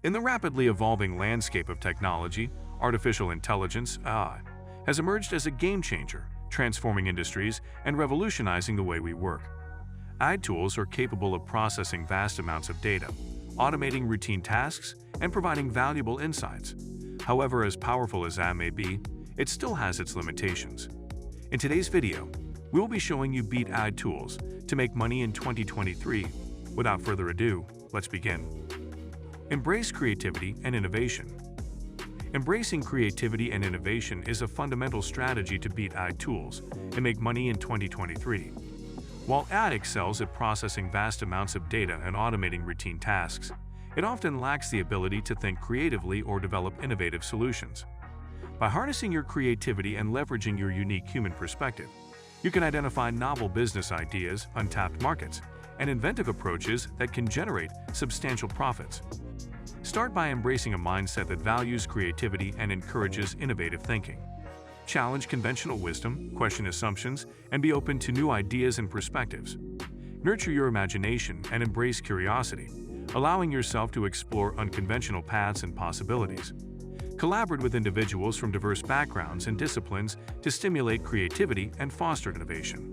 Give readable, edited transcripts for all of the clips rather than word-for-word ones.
In the rapidly evolving landscape of technology, artificial intelligence (AI) has emerged as a game changer, transforming industries and revolutionizing the way we work. AI tools are capable of processing vast amounts of data, automating routine tasks, and providing valuable insights. However, as powerful as AI may be, it still has its limitations. In today's video, we will be showing you beat AI tools to make money in 2023. Without further ado, let's begin. Embrace creativity and innovation. Embracing creativity and innovation is a fundamental strategy to beat AI tools and make money in 2023. While AI excels at processing vast amounts of data and automating routine tasks, it often lacks the ability to think creatively or develop innovative solutions. By harnessing your creativity and leveraging your unique human perspective, you can identify novel business ideas, untapped markets, and inventive approaches that can generate substantial profits. Start by embracing a mindset that values creativity and encourages innovative thinking. Challenge conventional wisdom, question assumptions, and be open to new ideas and perspectives. Nurture your imagination and embrace curiosity, allowing yourself to explore unconventional paths and possibilities. Collaborate with individuals from diverse backgrounds and disciplines to stimulate creativity and foster innovation.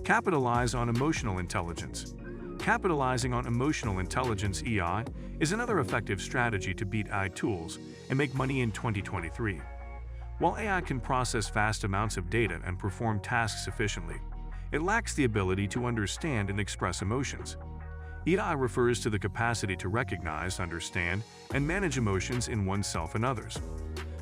Capitalize on emotional intelligence. Capitalizing on emotional intelligence (EI) is another effective strategy to beat AI tools and make money in 2023. While AI can process vast amounts of data and perform tasks efficiently, it lacks the ability to understand and express emotions. EI refers to the capacity to recognize, understand, and manage emotions in oneself and others.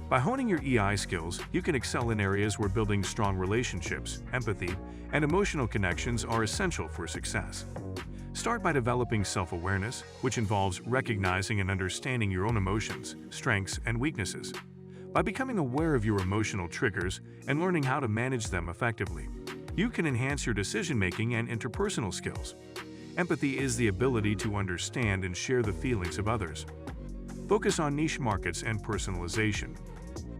By honing your EI skills, you can excel in areas where building strong relationships, empathy, and emotional connections are essential for success. Start by developing self-awareness, which involves recognizing and understanding your own emotions, strengths, and weaknesses. By becoming aware of your emotional triggers and learning how to manage them effectively, you can enhance your decision-making and interpersonal skills. Empathy is the ability to understand and share the feelings of others. Focus on niche markets and personalization.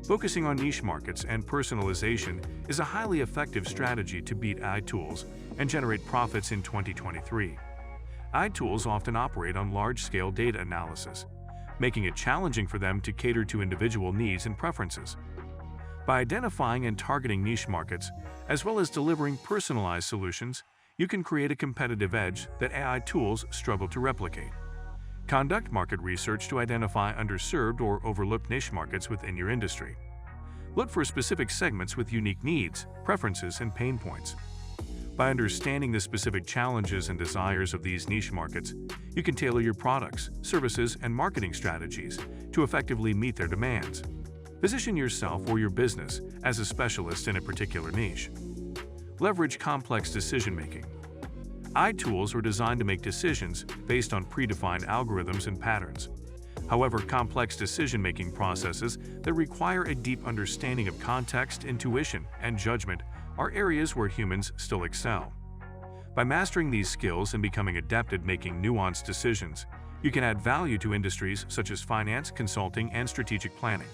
Focusing on niche markets and personalization is a highly effective strategy to beat AI tools and generate profits in 2023. AI tools often operate on large-scale data analysis, making it challenging for them to cater to individual needs and preferences. By identifying and targeting niche markets, as well as delivering personalized solutions, you can create a competitive edge that AI tools struggle to replicate. Conduct market research to identify underserved or overlooked niche markets within your industry. Look for specific segments with unique needs, preferences, and pain points. By understanding the specific challenges and desires of these niche markets, you can tailor your products, services, and marketing strategies to effectively meet their demands. Position yourself or your business as a specialist in a particular niche. Leverage complex decision-making. AI tools are designed to make decisions based on predefined algorithms and patterns. However, complex decision-making processes that require a deep understanding of context, intuition, and judgment are areas where humans still excel. By mastering these skills and becoming adept at making nuanced decisions, you can add value to industries such as finance, consulting, and strategic planning.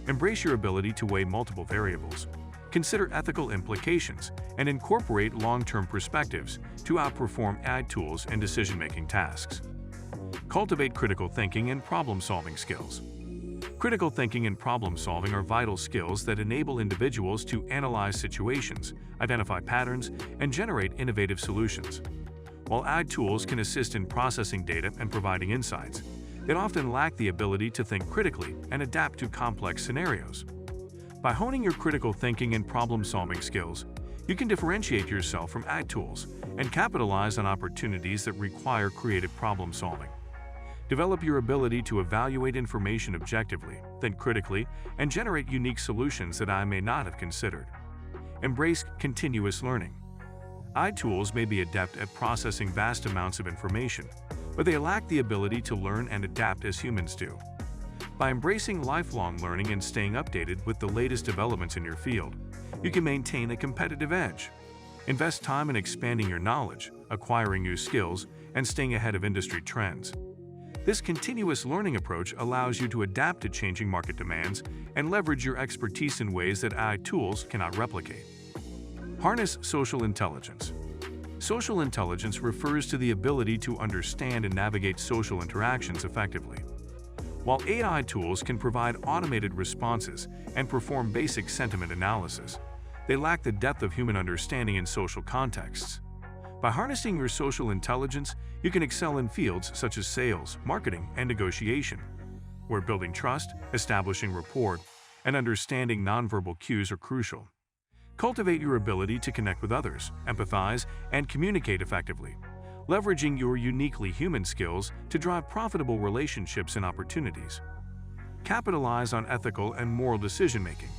Embrace your ability to weigh multiple variables. Consider ethical implications and incorporate long-term perspectives to outperform AI tools and decision-making tasks. Cultivate critical thinking and problem-solving skills. Critical thinking and problem-solving are vital skills that enable individuals to analyze situations, identify patterns, and generate innovative solutions. While AI tools can assist in processing data and providing insights, they often lack the ability to think critically and adapt to complex scenarios. By honing your critical thinking and problem-solving skills, you can differentiate yourself from AI tools and capitalize on opportunities that require creative problem-solving. Develop your ability to evaluate information objectively, think critically, and generate unique solutions that AI may not have considered. Embrace continuous learning. AI tools may be adept at processing vast amounts of information, but they lack the ability to learn and adapt as humans do. By embracing lifelong learning and staying updated with the latest developments in your field, you can maintain a competitive edge. Invest time in expanding your knowledge, acquiring new skills, and staying ahead of industry trends. This continuous learning approach allows you to adapt to changing market demands and leverage your expertise in ways that AI tools cannot replicate. Harness social intelligence. Social intelligence refers to the ability to understand and navigate social interactions effectively. While AI tools can provide automated responses and perform basic sentiment analysis, they lack the depth of human understanding in social contexts. By harnessing your social intelligence, you can excel in fields such as sales, marketing, and negotiation, where building trust, establishing rapport, and understanding nonverbal cues are crucial. Cultivate your ability to connect with others, empathize, and communicate effectively, leveraging your uniquely human skills to drive profitable relationships and opportunities. Capitalize on ethical and moral decision-making.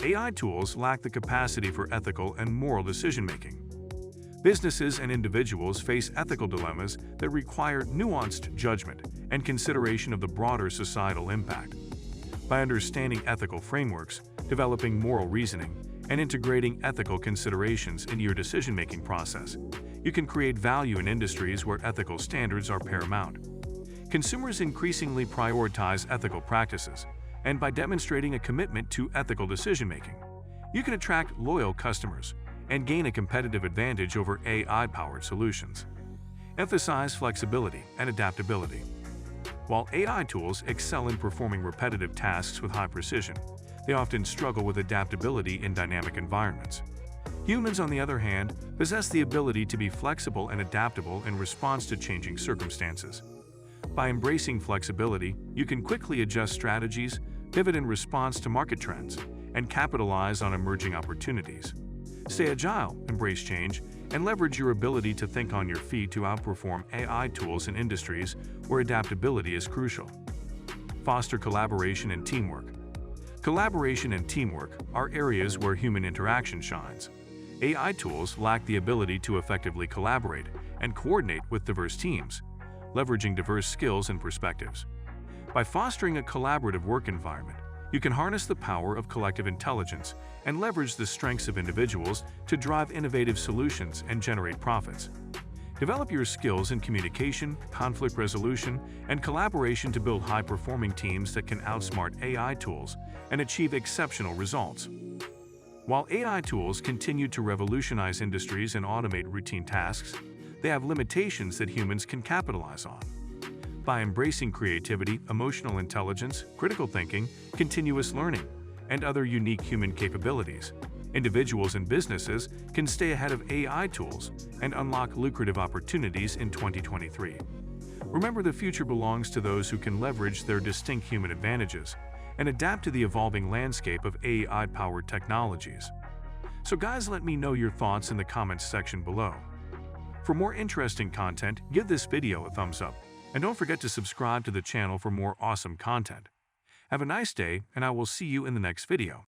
AI tools lack the capacity for ethical and moral decision-making. Businesses and individuals face ethical dilemmas that require nuanced judgment and consideration of the broader societal impact. By understanding ethical frameworks, developing moral reasoning, and integrating ethical considerations into your decision-making process, you can create value in industries where ethical standards are paramount. Consumers increasingly prioritize ethical practices, and by demonstrating a commitment to ethical decision-making, you can attract loyal customers and gain a competitive advantage over AI-powered solutions. Emphasize flexibility and adaptability. While AI tools excel in performing repetitive tasks with high precision, they often struggle with adaptability in dynamic environments. Humans, on the other hand, possess the ability to be flexible and adaptable in response to changing circumstances. By embracing flexibility, you can quickly adjust strategies, pivot in response to market trends, and capitalize on emerging opportunities. Stay agile, embrace change, and leverage your ability to think on your feet to outperform AI tools in industries where adaptability is crucial. Foster collaboration and teamwork. Collaboration and teamwork are areas where human interaction shines. AI tools lack the ability to effectively collaborate and coordinate with diverse teams, leveraging diverse skills and perspectives. By fostering a collaborative work environment, you can harness the power of collective intelligence and leverage the strengths of individuals to drive innovative solutions and generate profits. Develop your skills in communication, conflict resolution, and collaboration to build high-performing teams that can outsmart AI tools and achieve exceptional results. While AI tools continue to revolutionize industries and automate routine tasks, they have limitations that humans can capitalize on. By embracing creativity, emotional intelligence, critical thinking, continuous learning, and other unique human capabilities, individuals and businesses can stay ahead of AI tools and unlock lucrative opportunities in 2023. Remember, the future belongs to those who can leverage their distinct human advantages and adapt to the evolving landscape of AI-powered technologies. So guys, let me know your thoughts in the comments section below. For more interesting content, give this video a thumbs up, and don't forget to subscribe to the channel for more awesome content. Have a nice day, and I will see you in the next video.